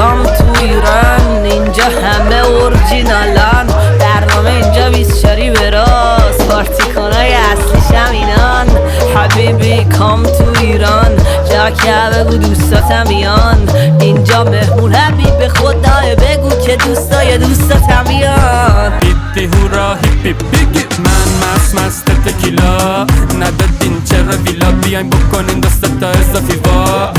کام تو ایران، اینجا همه اورجینالان. برنامه اینجا 24 به راست، پارتیکانای اصلیش هم اینان. حبیبی کام تو ایران، جا که بگو دوستاتم میان. اینجا مهمون حبیب خدای، بگو که دوستای دوستاتم میان. هیپی هورا هیپی بیگی، من مست تکیلا. ندادین چرا ویلا، بیاین بکنین دوستا تا اضافی وا.